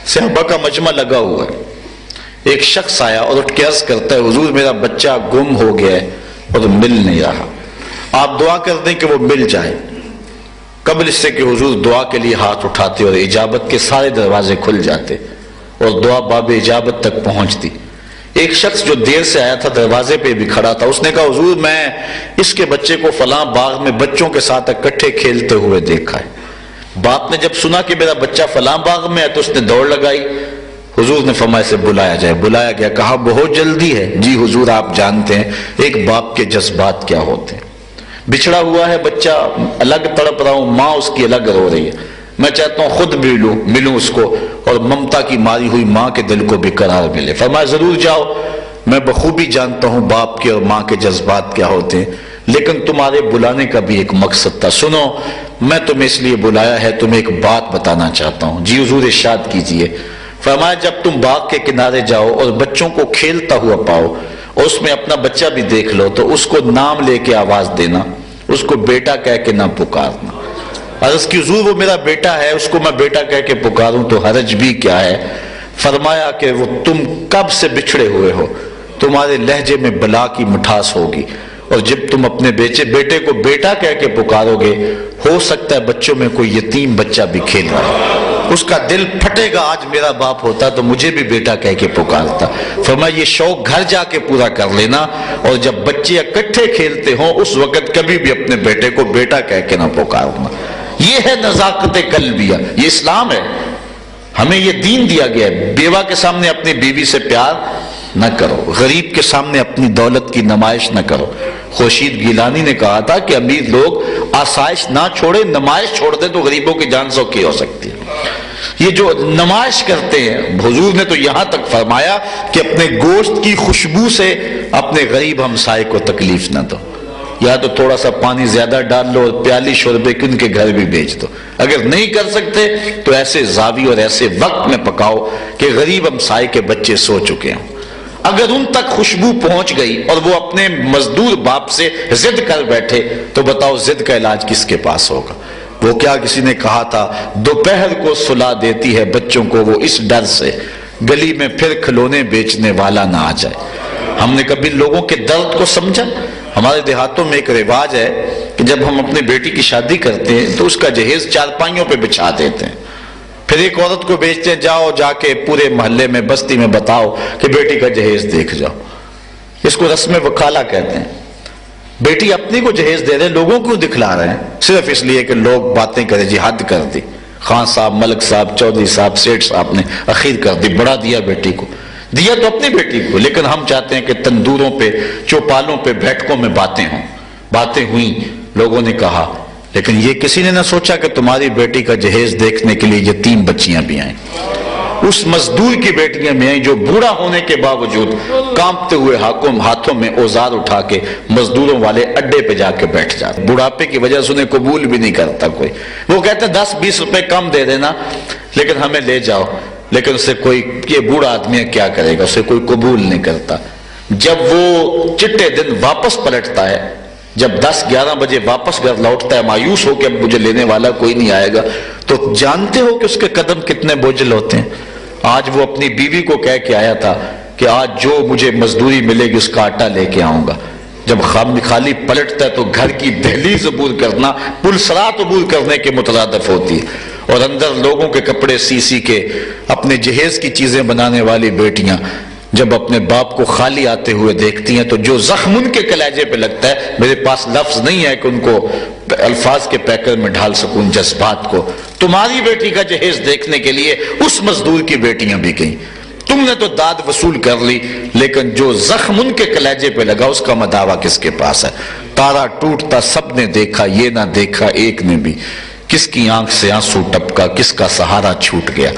صحابہ کا مجمع لگا ہوا ہے. ایک شخص آیا اور اٹھ کے عرض کرتا ہے حضور میرا بچہ گم ہو گیا ہے اور مل نہیں رہا, آپ دعا کر دیں کہ وہ مل جائے. قبل اس سے کہ حضور دعا کے لیے ہاتھ اٹھاتے اور اجابت کے سارے دروازے کھل جاتے اور دعا باب اجابت تک پہنچتی. ایک شخص جو دیر سے آیا تھا دروازے پہ بھی کھڑا تھا, اس نے کہا حضور میں اس کے بچے کو فلاں باغ میں بچوں کے ساتھ اکٹھے کھیلتے ہوئے دیکھا ہے. باپ نے جب سنا کہ میرا بچہ فلاں باغ میں ہے تو اس نے دوڑ لگائی. حضور نے فرمایا سے بلایا جائے. بلایا گیا, کہا بہت جلدی ہے. جی حضور آپ جانتے ہیں ایک باپ کے جذبات کیا ہوتے ہیں. بچھڑا ہوا ہے بچہ, الگ تڑپ رہا ہوں, ماں اس کی الگ رو رہی ہے. میں چاہتا ہوں خود ملوں اس کو اور ممتا کی ماری ہوئی ماں کے دل کو بھی قرار ملے. فرمایا ضرور جاؤ, میں بخوبی جانتا ہوں باپ کے اور ماں کے جذبات کیا ہوتے ہیں, لیکن تمہارے بلانے کا بھی ایک مقصد تھا. سنو میں تمہیں اس لیے بلایا ہے, تمہیں ایک بات بتانا چاہتا ہوں. جی حضور ارشاد کیجئے. فرمایا جب تم باغ کے کنارے جاؤ اور بچوں کو کھیلتا ہوا پاؤ اور اس میں اپنا بچہ بھی دیکھ لو تو اس کو نام لے کے آواز دینا, اس کو بیٹا کہہ کے نہ پکارنا. عرض کی حضور وہ میرا بیٹا ہے, اس کو میں بیٹا کہہ کے پکاروں تو حرج بھی کیا ہے. فرمایا کہ وہ تم کب سے بچھڑے ہوئے ہو, تمہارے لہجے میں بلا کی مٹھاس ہوگی, اور جب تم اپنے بیٹے کو بیٹا کہہ کے پکارو گے ہو سکتا ہے بچوں میں کوئی یتیم بچہ بھی کھیل رہا ہے, اس کا دل پھٹے گا, آج میرا باپ ہوتا تو مجھے بھی بیٹا کہہ کے پکارتا. فرمایا یہ شوق گھر جا کے پورا کر لینا, اور جب بچے اکٹھے کھیلتے ہوں اس وقت کبھی بھی اپنے بیٹے کو بیٹا کہہ کے نہ پکارنا. یہ ہے نزاکت قلبیہ, یہ اسلام ہے, ہمیں یہ دین دیا گیا ہے. بیوہ کے سامنے اپنی بیوی سے پیار نہ کرو, غریب کے سامنے اپنی دولت کی نمائش نہ کرو. خورشید گیلانی نے کہا تھا کہ امیر لوگ آسائش نہ چھوڑے, نمائش چھوڑ دیں تو غریبوں کی جان سوکھی ہو سکتی ہے. یہ جو نمائش کرتے ہیں, حضور نے تو یہاں تک فرمایا کہ اپنے گوشت کی خوشبو سے اپنے غریب ہمسائے کو تکلیف نہ دو, یا تو تھوڑا سا پانی زیادہ ڈال لو اور پیالی شوربے کی ان کے گھر بھی بیچ دو. اگر نہیں کر سکتے تو ایسے زاوی اور ایسے وقت میں پکاؤ کہ غریب ہمسائے کے بچے سو چکے ہوں. اگر ان تک خوشبو پہنچ گئی اور وہ اپنے مزدور باپ سے ضد کر بیٹھے تو بتاؤ ضد کا علاج کس کے پاس ہوگا. وہ کیا کسی نے کہا تھا, دوپہر کو سلا دیتی ہے بچوں کو وہ اس ڈر سے گلی میں پھر کھلونے بیچنے والا نہ آ جائے. ہم نے کبھی لوگوں کے درد کو سمجھا؟ ہمارے دیہاتوں میں ایک رواج ہے کہ جب ہم اپنی بیٹی کی شادی کرتے ہیں تو اس کا جہیز چارپائیوں پہ بچھا دیتے ہیں, پھر ایک عورت کو بیچتے ہیں, جاؤ جا کے پورے محلے میں بستی میں بتاؤ کہ بیٹی کا جہیز دیکھ جاؤ. اس کو رسم وکالہ کہتے ہیں. بیٹی اپنی کو جہیز دے رہے, لوگوں کو دکھلا رہے ہیں صرف اس لیے کہ لوگ باتیں کریں جی حد کر دی, خان صاحب, ملک صاحب, چودھری صاحب, سیٹھ صاحب نے اخیر کر دی, بڑا دیا بیٹی کو. دیا تو اپنی بیٹی کو, لیکن ہم چاہتے ہیں کہ تندوروں پہ, چوپالوں پہ, بیٹھکوں میں باتیں ہوں. باتیں ہوئیں, لوگوں نے کہا, لیکن یہ کسی نے نہ سوچا کہ تمہاری بیٹی کا جہیز دیکھنے کے لیے یتیم بچیاں بھی آئیں. اس مزدور کی بیٹیاں بھی آئیں جو بوڑھا ہونے کے باوجود کانپتے ہوئے ہاتھوں میں اوزار اٹھا کے مزدوروں والے اڈے پہ جا کے بیٹھ جاتے. بڑھاپے کی وجہ سے انہیں قبول بھی نہیں کرتا کوئی. وہ کہتے ہیں 10-20 روپے کم دے دینا لیکن ہمیں لے جاؤ, لیکن اسے کوئی, یہ بوڑھا آدمی کیا کرے گا, اسے کوئی قبول نہیں کرتا. جب وہ چٹے دن واپس پلٹتا ہے, جب 10-11 بجے واپس گھر لوٹتا ہے مایوس ہو کہ اب مجھے لینے والا کوئی نہیں آئے گا, تو جانتے ہو کہ اس کے قدم کتنے بوجھل ہوتے ہیں. آج وہ اپنی بیوی کو کہہ کے آیا تھا کہ آج جو مجھے مزدوری ملے گی اس کا آٹا لے کے آؤں گا. جب خالی پلٹتا ہے تو گھر کی دہلیز عبور کرنا پلسرات عبور کرنے کے مترادف ہوتی ہے, اور اندر لوگوں کے کپڑے سی کے اپنے جہیز کی چیزیں بنانے والی بیٹیاں جب اپنے باپ کو خالی آتے ہوئے دیکھتی ہیں تو جو زخم ان کے کلیجے پہ لگتا ہے, میرے پاس لفظ نہیں ہے کہ ان کو الفاظ کے پیکر میں ڈھال سکوں جذبات کو. تمہاری بیٹی کا جہیز دیکھنے کے لیے اس مزدور کی بیٹیاں بھی گئیں. تم نے تو داد وصول کر لی, لیکن جو زخم ان کے کلیجے پہ لگا اس کا مداوا کس کے پاس ہے. تارا ٹوٹتا سب نے دیکھا, یہ نہ دیکھا ایک نے بھی, کس کی آنکھ سے آنسو ٹپکا, کس کا سہارا چھوٹ گیا.